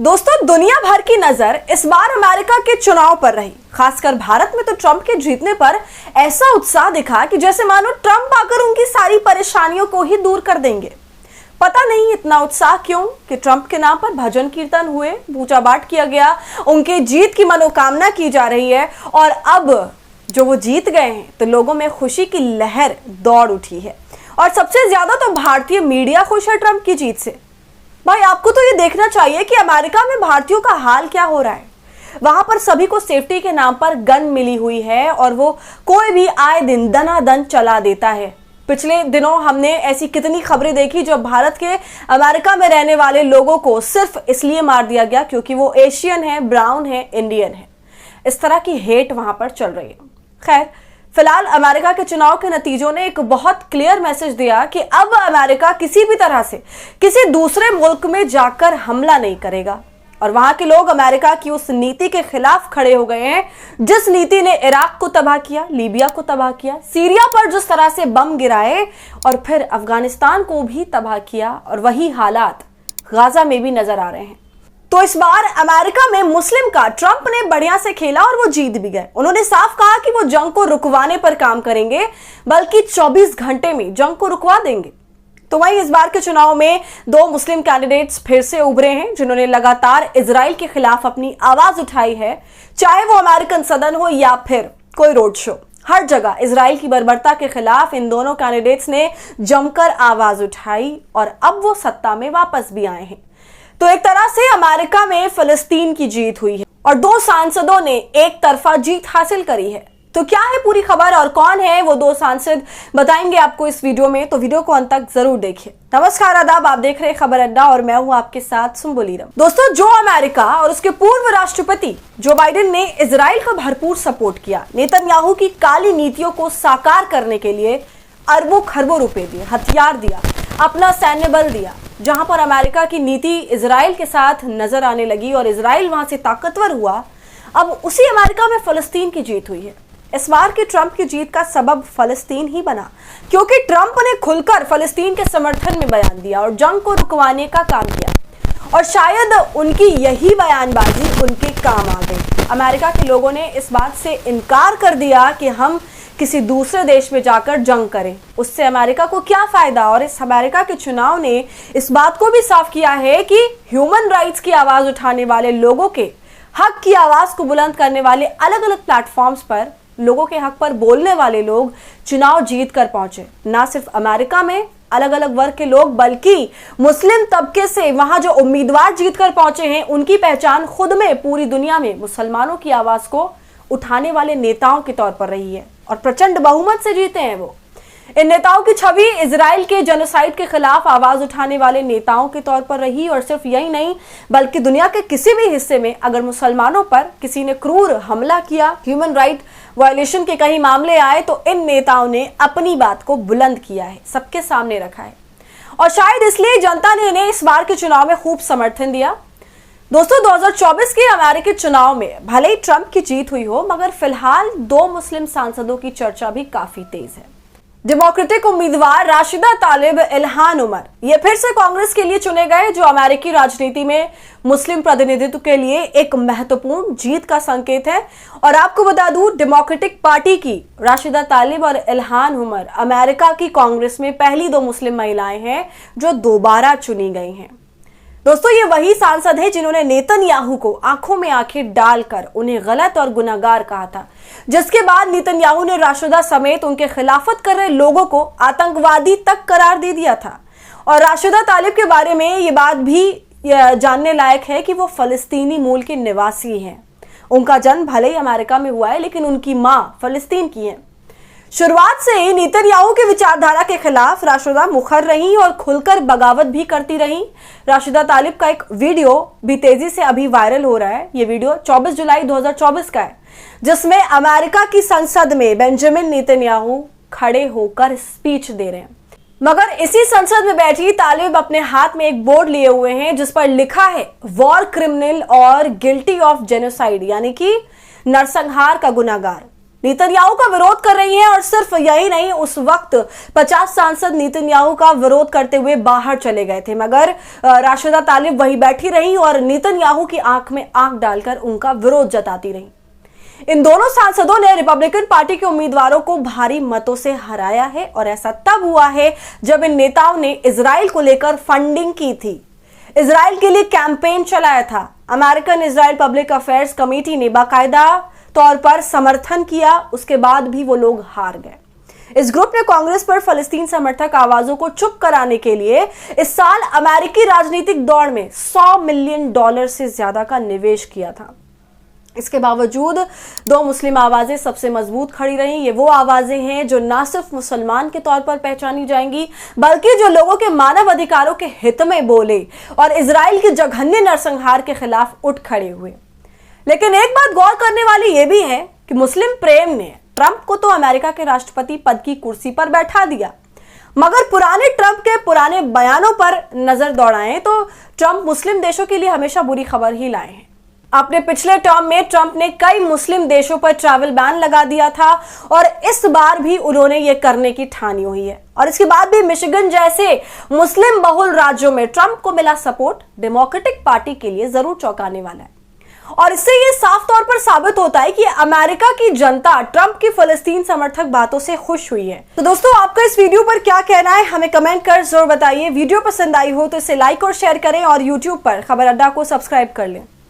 दोस्तों, दुनिया भर की नजर इस बार अमेरिका के चुनाव पर रही। खासकर भारत में तो ट्रंप के जीतने पर ऐसा उत्साह दिखा कि जैसे मानो ट्रंप आकर उनकी सारी परेशानियों को ही दूर कर देंगे। पता नहीं इतना उत्साह क्यों कि ट्रंप के नाम पर भजन कीर्तन हुए, पूजा पाठ किया गया, उनके जीत की मनोकामना की जा रही है और अब जो वो जीत गए हैं तो लोगों में खुशी की लहर दौड़ उठी है। और सबसे ज्यादा तो भारतीय मीडिया खुश है ट्रंप की जीत से। भाई, आपको तो ये देखना चाहिए कि अमेरिका में भारतीयों का हाल क्या हो रहा है। वहां पर सभी को सेफ्टी के नाम पर गन मिली हुई है और वो कोई भी आए दिन दनादन चला देता है। पिछले दिनों हमने ऐसी कितनी खबरें देखी जो भारत के अमेरिका में रहने वाले लोगों को सिर्फ इसलिए मार दिया गया क्योंकि वो एशियन है, ब्राउन है, इंडियन है। इस तरह की हेट वहां पर चल रही है। खैर, फिलहाल अमेरिका के चुनाव के नतीजों ने एक बहुत क्लियर मैसेज दिया कि अब अमेरिका किसी भी तरह से किसी दूसरे मुल्क में जाकर हमला नहीं करेगा और वहां के लोग अमेरिका की उस नीति के खिलाफ खड़े हो गए हैं जिस नीति ने इराक को तबाह किया, लीबिया को तबाह किया, सीरिया पर जिस तरह से बम गिराए और फिर अफगानिस्तान को भी तबाह किया। और वही हालात गाजा में भी नजर आ रहे हैं। तो इस बार अमेरिका में मुस्लिम का ट्रंप ने बढ़िया से खेला और वो जीत भी गए। उन्होंने साफ कहा कि वो जंग को रुकवाने पर काम करेंगे, बल्कि 24 घंटे में जंग को रुकवा देंगे। तो वहीं इस बार के चुनाव में 2 मुस्लिम कैंडिडेट्स फिर से उभरे हैं जिन्होंने लगातार इजराइल के खिलाफ अपनी आवाज उठाई है, चाहे वो अमेरिकन सदन हो या फिर कोई रोड शो। हर जगह इजराइल की बर्बरता के खिलाफ इन दोनों कैंडिडेट्स ने जमकर आवाज उठाई और अब वो सत्ता में वापस भी आए हैं। तो एक तरह से अमेरिका में फिलिस्तीन की जीत हुई है और 2 सांसदों ने एक तरफा जीत हासिल करी है। तो क्या है पूरी खबर और कौन है वो 2 सांसद, बताएंगे आपको इस वीडियो में, तो वीडियो को अंत तक जरूर देखिए। नमस्कार, आदाब, आप देख रहे हैं खबर अड्डा और मैं हूं आपके साथ सुम्बुलीरम। दोस्तों, जो अमेरिका और उसके पूर्व राष्ट्रपति जो बाइडेन ने इजराइल का भरपूर सपोर्ट किया, नेतन्याहू की काली नीतियों को साकार करने के लिए अरबों खरबों रुपए दिए, हथियार दिया, अपना सैन्य बल दिया, जहां पर अमेरिका की नीति इजराइल के साथ नजर आने लगी और इजराइल वहां से ताकतवर हुआ। अब उसी अमेरिका में फिलिस्तीन की जीत हुई है। इस बार की ट्रंप की जीत का सबब फिलिस्तीन ही बना क्योंकि ट्रंप ने खुलकर फिलिस्तीन के समर्थन में बयान दिया और जंग को रुकवाने का काम किया और शायद उनकी यही बयानबाजी उनके काम आ गई। अमेरिका के लोगों ने इस बात से इनकार कर दिया कि हम किसी दूसरे देश में जाकर जंग करें, उससे अमेरिका को क्या फायदा। और इस अमेरिका के चुनाव ने इस बात को भी साफ किया है कि ह्यूमन राइट्स की आवाज उठाने वाले लोगों के हक की आवाज को बुलंद करने वाले अलग अलग प्लेटफॉर्म्स पर लोगों के हक पर बोलने वाले लोग चुनाव जीत कर पहुंचे। ना सिर्फ अमेरिका में अलग अलग वर्ग के लोग, बल्कि मुस्लिम तबके से वहां जो उम्मीदवार जीत कर पहुंचे हैं उनकी पहचान खुद में पूरी दुनिया में मुसलमानों की आवाज को उठाने वाले नेताओं के तौर पर रही है और प्रचंड बहुमत से जीते हैं वो। इन नेताओं की छवि इजराइल के जेनोसाइड के खिलाफ आवाज उठाने वाले नेताओं के तौर पर रही। और सिर्फ यही नहीं, बल्कि दुनिया के किसी भी हिस्से में अगर मुसलमानों पर किसी ने क्रूर हमला किया, ह्यूमन राइट वायलेशन के कई मामले आए, तो इन नेताओं ने अपनी बात को बुलंद किया है, सबके सामने रखा है और शायद इसलिए जनता ने इन्हें इस बार के चुनाव में खूब समर्थन दिया। दोस्तों, 2024 के अमेरिकी चुनाव में भले ही ट्रंप की जीत हुई हो, मगर फिलहाल 2 मुस्लिम सांसदों की चर्चा भी काफी तेज है। डेमोक्रेटिक उम्मीदवार राशिदा तालिब, इल्हान उमर, ये फिर से कांग्रेस के लिए चुने गए, जो अमेरिकी राजनीति में मुस्लिम प्रतिनिधित्व के लिए एक महत्वपूर्ण जीत का संकेत है। और आपको बता दूं, डेमोक्रेटिक पार्टी की राशिदा तालिब और इल्हान उमर अमेरिका की कांग्रेस में पहली 2 मुस्लिम महिलाएं हैं जो दोबारा चुनी गई हैं। दोस्तों, ये वही सांसद है जिन्होंने नेतन्याहू को आंखों में आंखें डालकर उन्हें गलत और गुनाहगार कहा था, जिसके बाद नेतन्याहू ने राशिदा समेत उनके खिलाफत कर रहे लोगों को आतंकवादी तक करार दे दिया था। और राशिदा तालिब के बारे में ये बात भी जानने लायक है कि वो फलस्तीनी मूल के निवासी हैं। उनका जन्म भले ही अमेरिका में हुआ है, लेकिन उनकी मां फलस्तीन की है। शुरुआत से ही नेतन्याहू के विचारधारा के खिलाफ राशिदा मुखर रही और खुलकर बगावत भी करती रही। राशिदा तालिब का एक वीडियो भी तेजी से अभी वायरल हो रहा है। ये वीडियो 24 जुलाई 2024 का है, जिसमें अमेरिका की संसद में बेंजामिन नेतन्याहू खड़े होकर स्पीच दे रहे हैं। मगर इसी संसद में बैठी तालिब अपने हाथ में एक बोर्ड लिए हुए हैं जिस पर लिखा है वॉर क्रिमिनल और गिल्टी ऑफ जेनोसाइड, यानी कि नरसंहार का गुनाहगार। नेतन्याहू का विरोध कर रही हैं और सिर्फ यही नहीं, उस वक्त 50 सांसद नेतन्याहू का विरोध करते हुए बाहर चले गए थे, मगर राशिदा तालिब वहीं बैठी रही और नेतन्याहू की आंख में आंख डालकर उनका विरोध जताती रही। इन दोनों सांसदों ने रिपब्लिकन पार्टी के उम्मीदवारों को भारी मतों से हराया है और ऐसा तब हुआ है जब इन नेताओं ने इजराइल को लेकर फंडिंग की थी, इजराइल के लिए कैंपेन चलाया था। American Israel public affairs committee ने बाकायदा तौर पर समर्थन किया, उसके बाद भी वो लोग हार गए। इस ग्रुप ने कांग्रेस पर फलस्तीन समर्थक आवाजों को चुप कराने के लिए इस साल अमेरिकी राजनीतिक दौड़ में $100 मिलियन से ज्यादा का निवेश किया था। इसके बावजूद दो मुस्लिम आवाजें सबसे मजबूत खड़ी रहीं। ये वो आवाजें हैं जो न सिर्फ मुसलमान के तौर पर पहचानी जाएंगी, बल्कि जो लोगों के मानव अधिकारों के हित में बोले और इजराइल के जघन्य नरसंहार के खिलाफ उठ खड़े हुए। लेकिन एक बात गौर करने वाली यह भी है कि मुस्लिम प्रेम ने ट्रंप को तो अमेरिका के राष्ट्रपति पद की कुर्सी पर बैठा दिया, मगर पुराने ट्रंप के पुराने बयानों पर नजर दौड़ाएं तो ट्रंप मुस्लिम देशों के लिए हमेशा बुरी खबर ही लाए हैं। अपने पिछले टर्म में ट्रंप ने कई मुस्लिम देशों पर ट्रैवल बैन लगा दिया था और इस बार भी उन्होंने ये करने की ठानी हुई है। और इसके बाद भी मिशिगन जैसे मुस्लिम बहुल राज्यों में ट्रंप को मिला सपोर्ट डेमोक्रेटिक पार्टी के लिए जरूर चौंकाने वाला है। और इससे ये साफ तौर पर साबित होता है कि अमेरिका की जनता ट्रंप की फलस्तीन समर्थक बातों से खुश हुई है। तो दोस्तों, आपका इस वीडियो पर क्या कहना है हमें कमेंट कर जरूर बताइए। वीडियो पसंद आई हो तो इसे लाइक और शेयर करें और यूट्यूब पर खबर अड्डा को सब्सक्राइब कर लें।